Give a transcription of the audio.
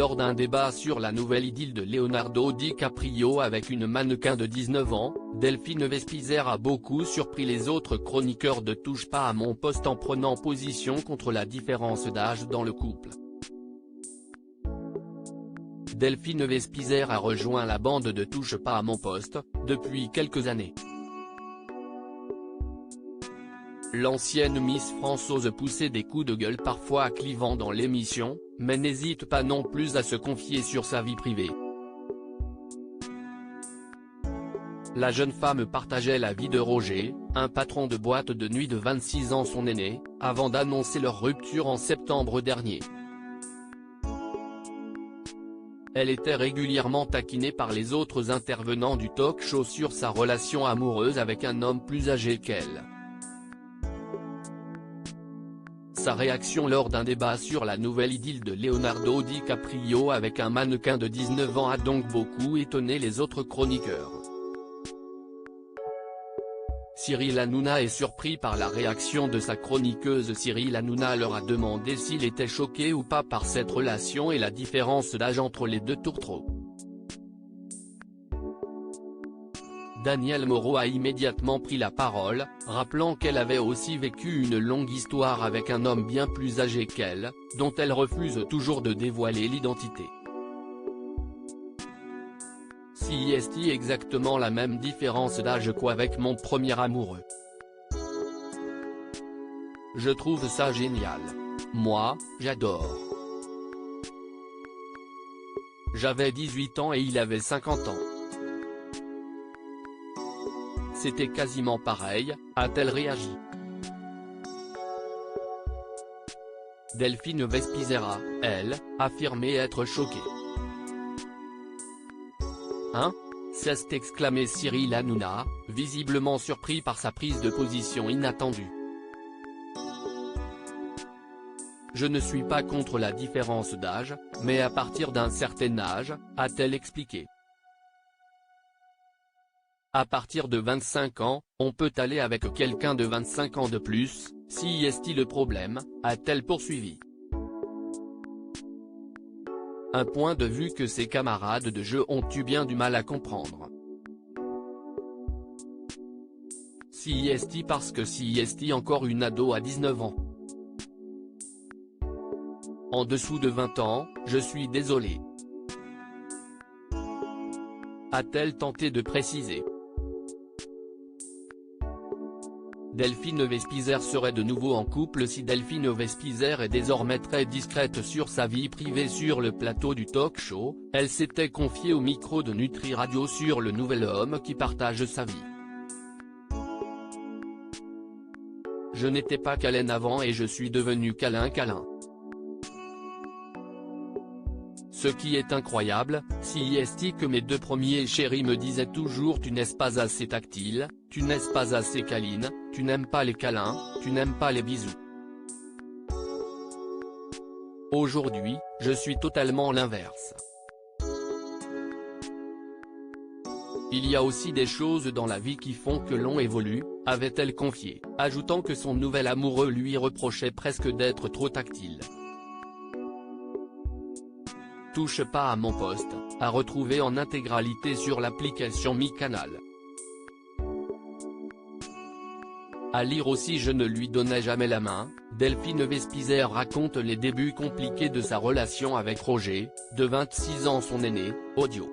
lors d'un débat sur la nouvelle idylle de Leonardo DiCaprio avec une mannequin de 19 ans, Delphine Vespizer a beaucoup surpris les autres chroniqueurs de Touche pas à mon poste en prenant position contre la différence d'âge dans le couple. Delphine Vespizer a rejoint la bande de Touche pas à mon poste, depuis quelques années. L'ancienne Miss France ose pousser des coups de gueule parfois clivants dans l'émission, mais n'hésite pas non plus à se confier sur sa vie privée. La jeune femme partageait la vie de Roger, un patron de boîte de nuit de 26 ans son aîné, avant d'annoncer leur rupture en septembre dernier. Elle était régulièrement taquinée par les autres intervenants du talk-show sur sa relation amoureuse avec un homme plus âgé qu'elle. Sa réaction lors d'un débat sur la nouvelle idylle de Leonardo DiCaprio avec un mannequin de 19 ans a donc beaucoup étonné les autres chroniqueurs. Cyril Hanouna est surpris par la réaction de sa chroniqueuse. Cyril Hanouna leur a demandé s'il était choqué ou pas par cette relation et la différence d'âge entre les deux tourtereaux. Danielle Moreau a immédiatement pris la parole, rappelant qu'elle avait aussi vécu une longue histoire avec un homme bien plus âgé qu'elle, dont elle refuse toujours de dévoiler l'identité. Si est-il exactement la même différence d'âge qu'avec mon premier amoureux? Je trouve ça génial. Moi, j'adore. J'avais 18 ans et il avait 50 ans. C'était quasiment pareil, a-t-elle réagi. Delphine Vespizer a, elle, affirmé être choquée. Hein? S'est exclamé Cyril Hanouna, visiblement surpris par sa prise de position inattendue. Je ne suis pas contre la différence d'âge, mais à partir d'un certain âge, a-t-elle expliqué. À partir de 25 ans, on peut aller avec quelqu'un de 25 ans de plus, si est-il le problème, a-t-elle poursuivi. Un point de vue que ses camarades de jeu ont eu bien du mal à comprendre. Si est-il parce que si est-il encore une ado à 19 ans. En dessous de 20 ans, je suis désolé. A-t-elle tenté de préciser. Delphine Vespizer serait de nouveau en couple. Si Delphine Vespizer est désormais très discrète sur sa vie privée sur le plateau du talk-show, elle s'était confiée au micro de Nutri Radio sur le nouvel homme qui partage sa vie. Je n'étais pas câlin avant et je suis devenu câlin. Ce qui est incroyable, si est que mes deux premiers chéris me disaient toujours tu n'es pas assez tactile, tu n'es pas assez câline, tu n'aimes pas les câlins, tu n'aimes pas les bisous. Aujourd'hui, je suis totalement l'inverse. Il y a aussi des choses dans la vie qui font que l'on évolue, avait-elle confié, ajoutant que son nouvel amoureux lui reprochait presque d'être trop tactile. Touche pas à mon poste, à retrouver en intégralité sur l'application MyCanal. À lire aussi. Je ne lui donnais jamais la main. Delphine Vespizer raconte les débuts compliqués de sa relation avec Roger, de 26 ans son aîné, audio.